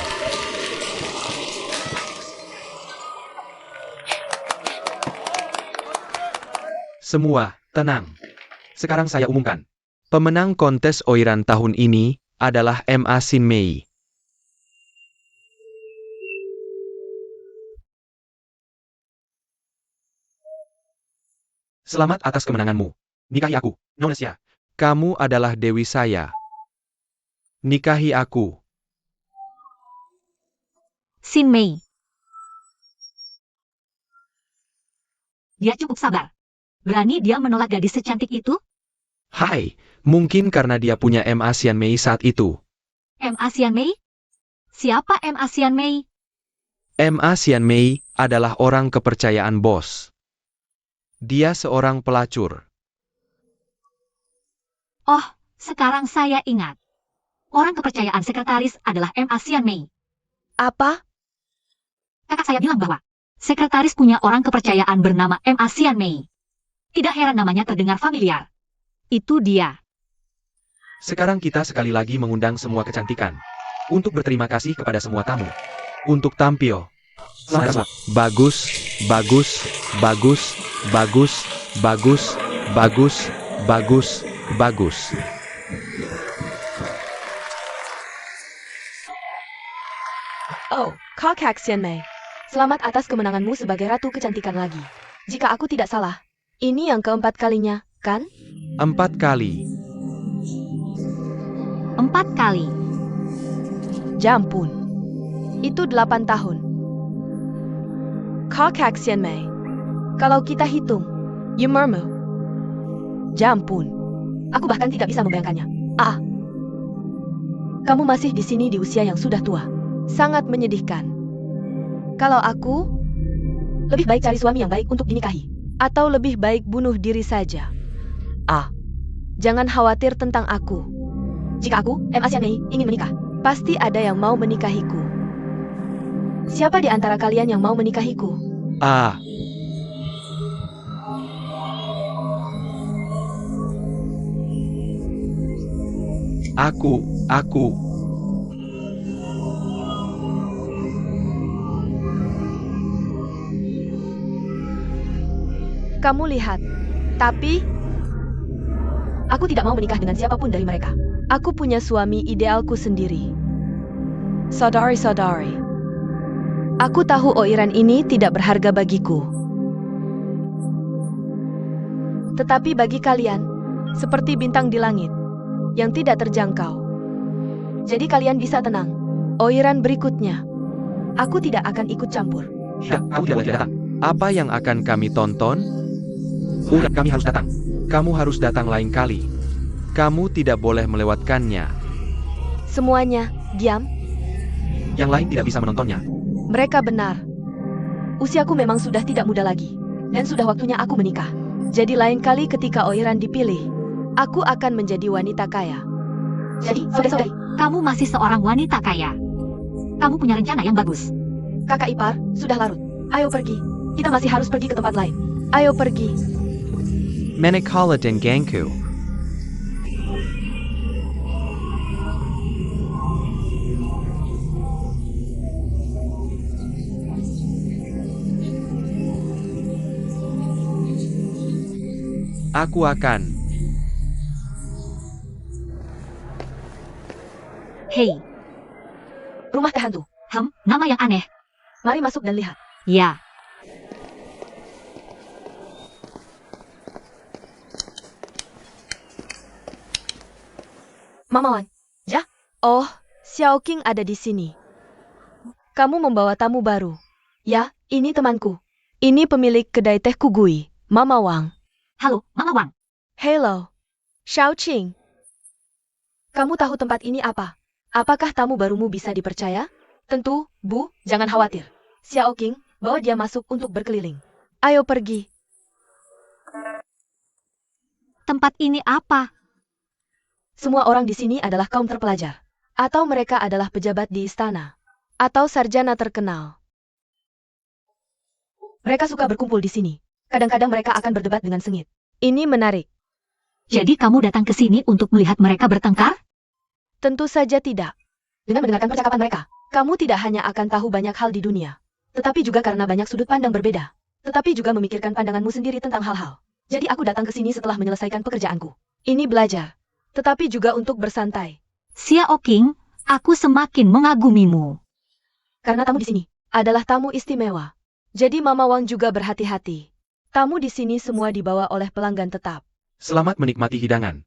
Semua tenang. Sekarang saya umumkan. Pemenang kontes Oiran tahun ini adalah MA Xin Mei. Selamat atas kemenanganmu. Nikahi aku, Nona Xia. Kamu adalah dewi saya. Nikahi aku. Xin Mei. Dia cukup sabar. Berani dia menolak gadis secantik itu? Hai, mungkin karena dia punya MA Xian Mei saat itu. MA Xian Mei? Siapa MA Xian Mei? MA Xian Mei adalah orang kepercayaan bos. Dia seorang pelacur. Oh, sekarang saya ingat. Orang kepercayaan sekretaris adalah MA Xian Mei. Apa? Kakak saya bilang bahwa sekretaris punya orang kepercayaan bernama MA Xian Mei. Tidak heran namanya terdengar familiar. Itu dia. Sekarang kita sekali lagi mengundang semua kecantikan. Untuk berterima kasih kepada semua tamu. Untuk tampil. Selamat. Bagus, bagus, bagus, bagus, bagus, bagus, bagus, bagus. Oh, Kakak Xian Mei. Selamat atas kemenanganmu sebagai ratu kecantikan lagi. Jika aku tidak salah, ini yang keempat kalinya, kan? 4 kali. 4 kali. Jampun. Itu 8 tahun. Kakak Xian Mei. Kalau kita hitung, Yumermu. Jampun. Aku bahkan tidak bisa membayangkannya. Kamu masih di sini di usia yang sudah tua. Sangat menyedihkan. Kalau aku, lebih baik cari suami yang baik untuk dinikahi. Atau lebih baik bunuh diri saja. Jangan khawatir tentang aku. Jika aku, MA Xian Mei, ingin menikah, pasti ada yang mau menikahiku. Siapa di antara kalian yang mau menikahiku? Aku. Kamu lihat. Tapi, aku tidak mau menikah dengan siapapun dari mereka. Aku punya suami idealku sendiri. Saudari-saudari, aku tahu Oiran ini tidak berharga bagiku. Tetapi bagi kalian, seperti bintang di langit, yang tidak terjangkau. Jadi kalian bisa tenang. Oiran berikutnya, aku tidak akan ikut campur. Ya, kamu tidak boleh datang. Apa yang akan kami tonton? Kami harus datang. Kamu harus datang lain kali. Kamu tidak boleh melewatkannya. Semuanya, diam. Yang lain tidak bisa menontonnya. Mereka benar. Usiaku memang sudah tidak muda lagi. Dan sudah waktunya aku menikah. Jadi lain kali ketika Oiran dipilih, aku akan menjadi wanita kaya. Jadi, saudari-saudari, kamu masih seorang wanita kaya. Kamu punya rencana yang bagus. Kakak ipar, sudah larut. Ayo pergi. Kita masih harus pergi ke tempat lain. Ayo pergi. Manakala dan Gangku. Aku akan. Hei, Rumah teh hantu. nama yang aneh. Mari masuk dan lihat. Ya, Mama Wan. Ya? Oh, Xiao Qing ada di sini. Kamu membawa tamu baru. Ya, ini temanku. Ini pemilik kedai teh Kugui, Mama Wang. halo, Mama Wang. Hello. Xiao Qing. Kamu tahu tempat ini apa? Apakah tamu barumu bisa dipercaya? Tentu, Bu, jangan khawatir. Xiao Qing, bawa dia masuk untuk berkeliling. Ayo pergi. Tempat ini apa? Semua orang di sini adalah kaum terpelajar. Atau mereka adalah pejabat di istana. Atau sarjana terkenal. Mereka suka berkumpul di sini. Kadang-kadang mereka akan berdebat dengan sengit. Ini menarik. Jadi kamu datang ke sini untuk melihat mereka bertengkar? Tentu saja tidak. Dengan mendengarkan percakapan mereka, kamu tidak hanya akan tahu banyak hal di dunia. Tetapi juga karena banyak sudut pandang berbeda. Tetapi juga memikirkan pandanganmu sendiri tentang hal-hal. Jadi aku datang ke sini setelah menyelesaikan pekerjaanku. Ini belajar. Tetapi juga untuk bersantai. Xiao Qing, aku semakin mengagumimu. Karena tamu di sini adalah tamu istimewa. Jadi Mama Wang juga berhati-hati. Tamu di sini semua dibawa oleh pelanggan tetap. Selamat menikmati hidangan.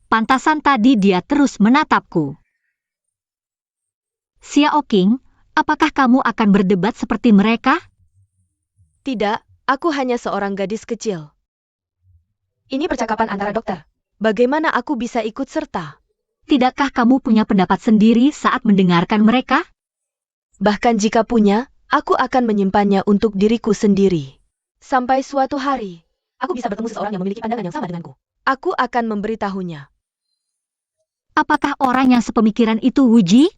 Pantasan tadi dia terus menatapku. Xiao Qing, apakah kamu akan berdebat seperti mereka? Tidak, aku hanya seorang gadis kecil. Ini percakapan antara dokter. Bagaimana aku bisa ikut serta? Tidakkah kamu punya pendapat sendiri saat mendengarkan mereka? Bahkan jika punya, aku akan menyimpannya untuk diriku sendiri. Sampai suatu hari, aku bisa bertemu seseorang yang memiliki pandangan yang sama denganku. Aku akan memberitahunya. Apakah orang yang sepemikiran itu Wuji?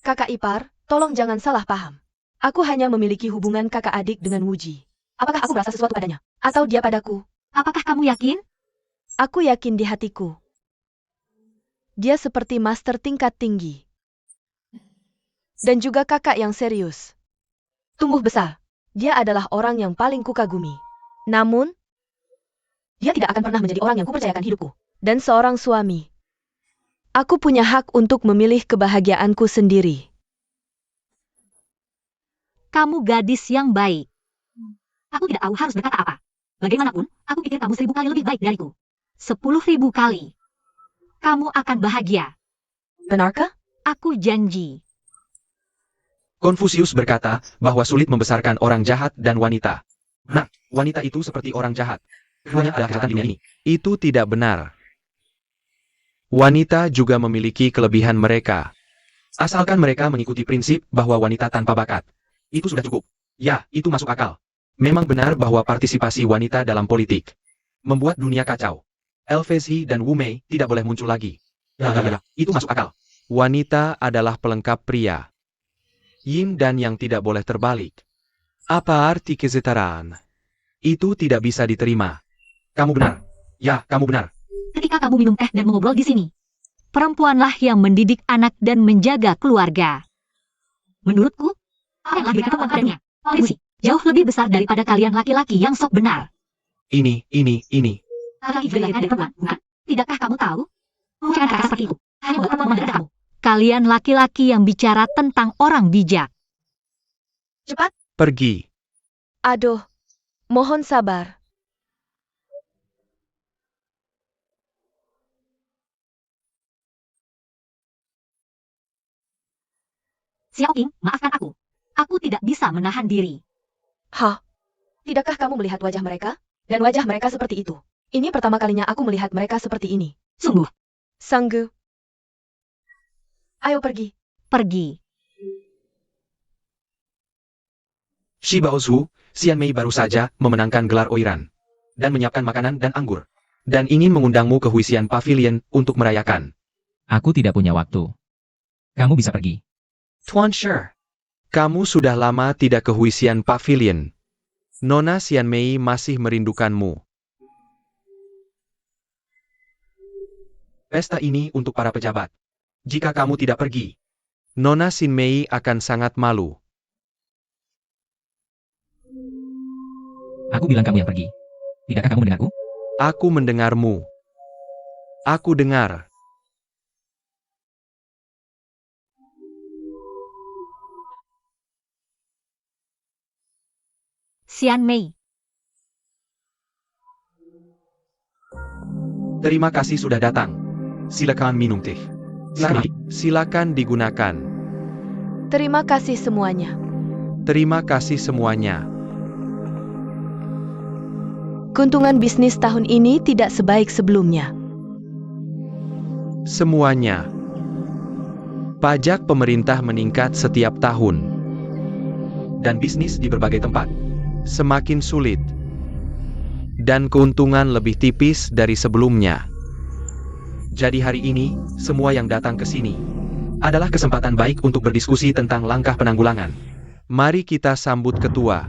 Kakak ipar, tolong jangan salah paham. Aku hanya memiliki hubungan kakak adik dengan Wuji. Apakah aku merasa sesuatu padanya? Atau dia padaku? Apakah kamu yakin? Aku yakin di hatiku. Dia seperti master tingkat tinggi. Dan juga kakak yang serius. Tumbuh besar. Dia adalah orang yang paling kukagumi. Namun, dia tidak akan pernah menjadi orang yang kupercayakan hidupku. Dan seorang suami. Aku punya hak untuk memilih kebahagiaanku sendiri. Kamu gadis yang baik. Aku tidak tahu harus berkata apa. Bagaimanapun, aku pikir kamu 1000 kali lebih baik dariku. 10.000 kali. Kamu akan bahagia. Benarkah? Aku janji. Konfusius berkata bahwa sulit membesarkan orang jahat dan wanita. Nah, wanita itu seperti orang jahat. Keduanya ada kejahatan di dunia ini. Itu tidak benar. Wanita juga memiliki kelebihan mereka. Asalkan mereka mengikuti prinsip bahwa wanita tanpa bakat. Itu sudah cukup. Ya, itu masuk akal. Memang benar bahwa partisipasi wanita dalam politik membuat dunia kacau. Elvezi dan Wu Mei tidak boleh muncul lagi. Ya, itu masuk akal. Wanita adalah pelengkap pria. Yin dan yang tidak boleh terbalik. Apa arti kesetaraan? Itu tidak bisa diterima. Kamu benar. Ya, kamu benar. Ketika kamu minum teh dan mengobrol di sini, perempuanlah yang mendidik anak dan menjaga keluarga. Menurutku, apa yang telah diberikan perempuan padanya, kontribusi jauh lebih besar daripada kalian laki-laki yang sok benar. Ini. Laki-laki juga lahirnya dari perempuan, bukan? Tidakkah kamu tahu? Jangan kata seperti itu. Hanya buat perempuan menderita kamu. Kalian laki-laki yang bicara tentang orang bijak. Cepat. Pergi. Aduh, mohon sabar. Xiao Qing, maafkan aku. Aku tidak bisa menahan diri. Hah? Tidakkah kamu melihat wajah mereka? Dan wajah mereka seperti itu. Ini pertama kalinya aku melihat mereka seperti ini. Sungguh, Sanggu. Ayo pergi. pergi. Shiba Ozu, Xian Mei baru saja memenangkan gelar Oiran. Dan menyiapkan makanan dan anggur. Dan ingin mengundangmu ke Huisian Pavilion untuk merayakan. Aku tidak punya waktu. Kamu bisa pergi. Tuan Shi, kamu sudah lama tidak ke Huisian Pavilion. Nona Xian Mei masih merindukanmu. Pesta ini untuk para pejabat. Jika kamu tidak pergi, Nona Xian Mei akan sangat malu. Aku bilang kamu yang pergi. Tidakkah kamu mendengarku? Aku mendengarmu. Aku dengar. Xian Mei. Terima kasih sudah datang. Silakan minum teh. Silakan digunakan. Terima kasih semuanya. Terima kasih semuanya. Keuntungan bisnis tahun ini tidak sebaik sebelumnya. Semuanya. Pajak pemerintah meningkat setiap tahun. Dan bisnis di berbagai tempat semakin sulit. Dan keuntungan lebih tipis dari sebelumnya. Jadi hari ini, semua yang datang ke sini adalah kesempatan baik untuk berdiskusi tentang langkah penanggulangan. Mari kita sambut ketua.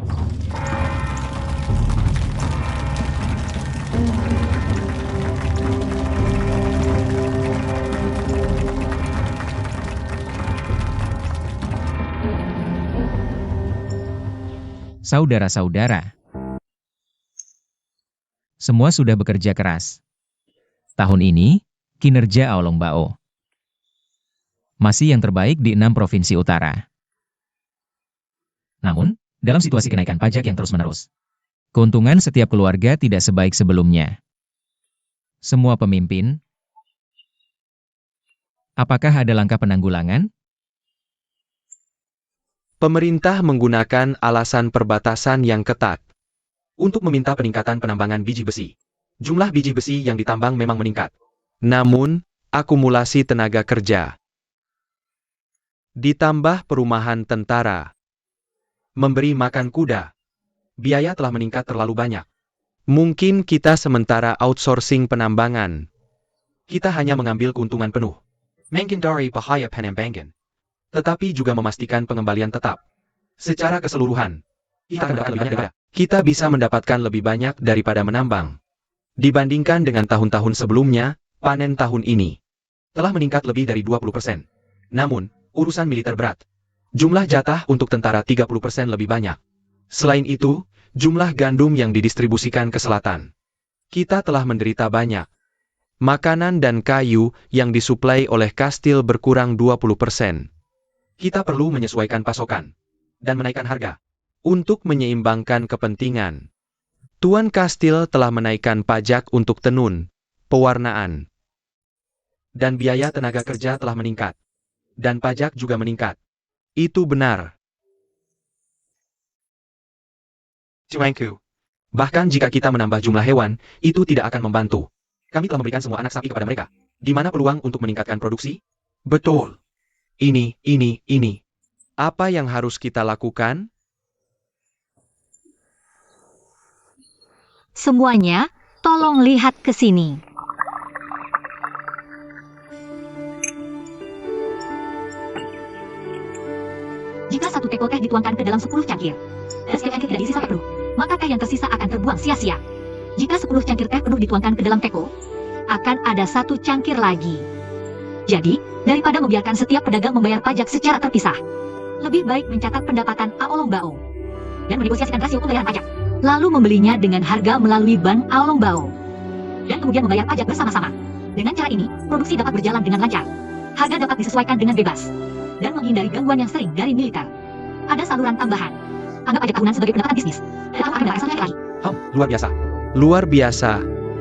Saudara-saudara, semua sudah bekerja keras. Tahun ini, kinerja Aolong Bao masih yang terbaik di 6 provinsi utara. Namun, dalam situasi kenaikan pajak yang terus-menerus, keuntungan setiap keluarga tidak sebaik sebelumnya. Semua pemimpin, apakah ada langkah penanggulangan? Pemerintah menggunakan alasan perbatasan yang ketat untuk meminta peningkatan penambangan biji besi. Jumlah biji besi yang ditambang memang meningkat. Namun, akumulasi tenaga kerja ditambah perumahan tentara, memberi makan kuda, biaya telah meningkat terlalu banyak. Mungkin kita sementara outsourcing penambangan. Kita hanya mengambil keuntungan penuh. Mungkin dari bahaya penambangan. Tetapi juga memastikan pengembalian tetap. Secara keseluruhan, kita akan mendapatkan lebih banyak daripada. Kita bisa mendapatkan lebih banyak daripada menambang. Dibandingkan dengan tahun-tahun sebelumnya, panen tahun ini telah meningkat lebih dari 20%. Namun, urusan militer berat. Jumlah jatah untuk tentara 30% lebih banyak. Selain itu, jumlah gandum yang didistribusikan ke selatan. Kita telah menderita banyak. Makanan dan kayu yang disuplai oleh kastil berkurang 20%. Kita perlu menyesuaikan pasokan dan menaikkan harga untuk menyeimbangkan kepentingan. Tuan Kastil telah menaikkan pajak untuk tenun, pewarnaan, dan biaya tenaga kerja telah meningkat. Dan pajak juga meningkat. Itu benar. Cuengku. Bahkan jika kita menambah jumlah hewan, itu tidak akan membantu. Kami telah memberikan semua anak sapi kepada mereka. Di mana peluang untuk meningkatkan produksi? Betul. Ini. Apa yang harus kita lakukan? Semuanya, tolong lihat ke sini. Jika satu teko teh dituangkan ke dalam 10 cangkir, dan setiap cangkir tidak diisi sampai penuh, maka teh yang tersisa akan terbuang sia-sia. Jika 10 cangkir teh penuh dituangkan ke dalam teko, akan ada 1 cangkir lagi. Jadi, daripada membiarkan setiap pedagang membayar pajak secara terpisah, lebih baik mencatat pendapatan Aolong Bao dan menegosiasikan rasio pembayaran pajak, lalu membelinya dengan harga melalui Bank Aolong Bao, dan kemudian membayar pajak bersama-sama. Dengan cara ini, produksi dapat berjalan dengan lancar. Harga dapat disesuaikan dengan bebas. Dan menghindari gangguan yang sering dari militer. Ada saluran tambahan. Anggap pajak tahunan sebagai pendapatan bisnis. Dan kamu akan mendapatkan saldo lagi. Luar biasa. Luar biasa.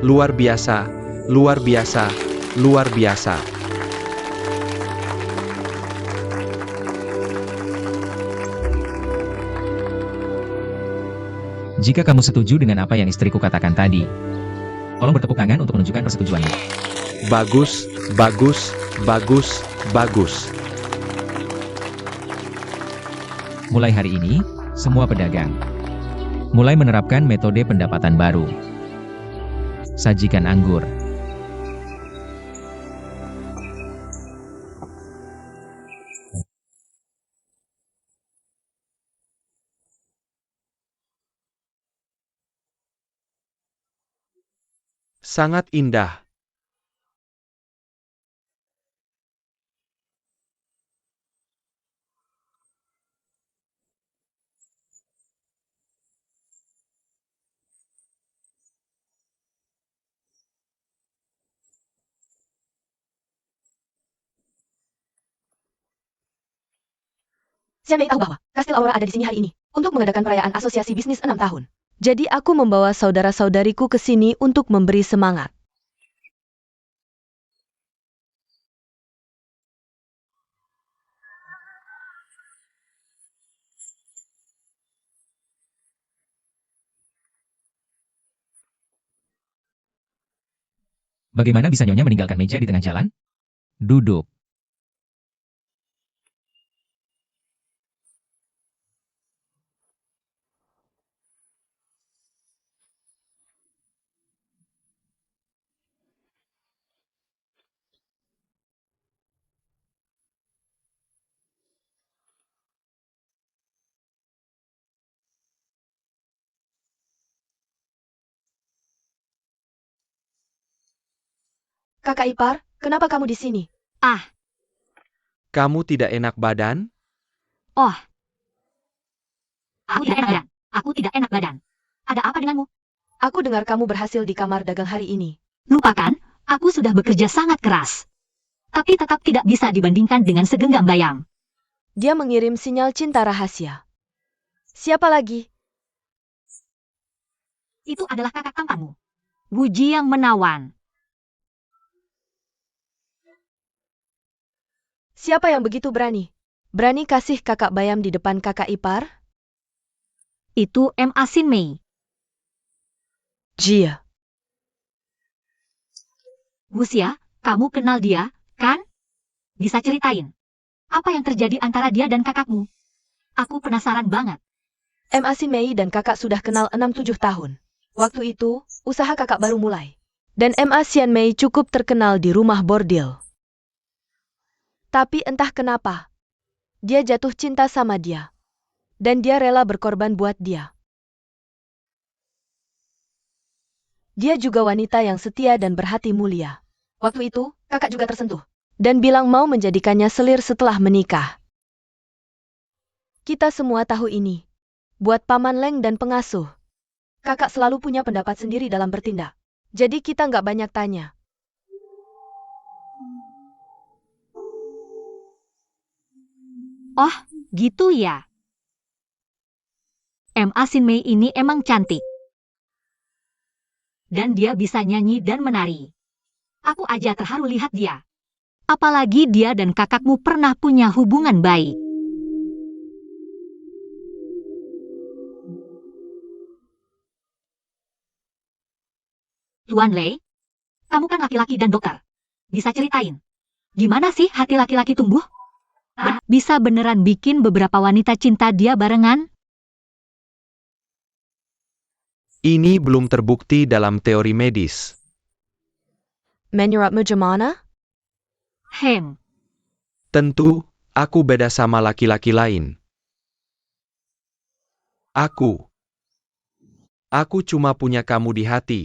Luar biasa. Luar biasa. Luar biasa. Jika kamu setuju dengan apa yang istriku katakan tadi, tolong bertepuk tangan untuk menunjukkan persetujuannya. Bagus, bagus, bagus, bagus. Mulai hari ini, semua pedagang mulai menerapkan metode pendapatan baru. Sajikan anggur. Sangat indah. Xian Mei tahu bahwa Kastil Aurora ada di sini hari ini untuk mengadakan perayaan asosiasi bisnis 6 tahun. Jadi aku membawa saudara-saudariku ke sini untuk memberi semangat. Bagaimana bisa Nyonya meninggalkan meja di tengah jalan? Duduk. Kakak ipar, kenapa kamu di sini? Ah, Kamu tidak enak badan? oh. Aku tidak enak badan. Aku tidak enak badan. Ada apa denganmu? Aku dengar kamu berhasil di kamar dagang hari ini. Lupakan, aku sudah bekerja sangat keras. Tapi tetap tidak bisa dibandingkan dengan segenggam bayam. Dia mengirim sinyal cinta rahasia. Siapa lagi? Itu adalah kakak tampanmu. Wuji yang menawan. Siapa yang begitu berani? Berani kasih kakak bayam di depan kakak ipar? Itu Ma Xin Mei. Jia. Wuxia, kamu kenal dia, kan? Bisa ceritain. Apa yang terjadi antara dia dan kakakmu? Aku penasaran banget. Ma Xin Mei dan kakak sudah kenal 6-7 tahun. Waktu itu, usaha kakak baru mulai. Dan Ma Xian Mei cukup terkenal di rumah bordil. Tapi entah kenapa, dia jatuh cinta sama dia. Dan dia rela berkorban buat dia. Dia juga wanita yang setia dan berhati mulia. Waktu itu, kakak juga tersentuh. Dan bilang mau menjadikannya selir setelah menikah. Kita semua tahu ini. Buat Paman Leng dan pengasuh. Kakak selalu punya pendapat sendiri dalam bertindak. Jadi kita nggak banyak tanya. Oh, gitu ya. Ma Xin Mei ini emang cantik. Dan dia bisa nyanyi dan menari. Aku aja terharu lihat dia. Apalagi dia dan kakakmu pernah punya hubungan baik. Tuan Lei, kamu kan laki-laki dan dokter. Bisa ceritain, gimana sih hati laki-laki tumbuh? Bisa beneran bikin beberapa wanita cinta dia barengan? Ini belum terbukti dalam teori medis. Menurutmu gimana? Tentu, aku beda sama laki-laki lain. Aku cuma punya kamu di hati.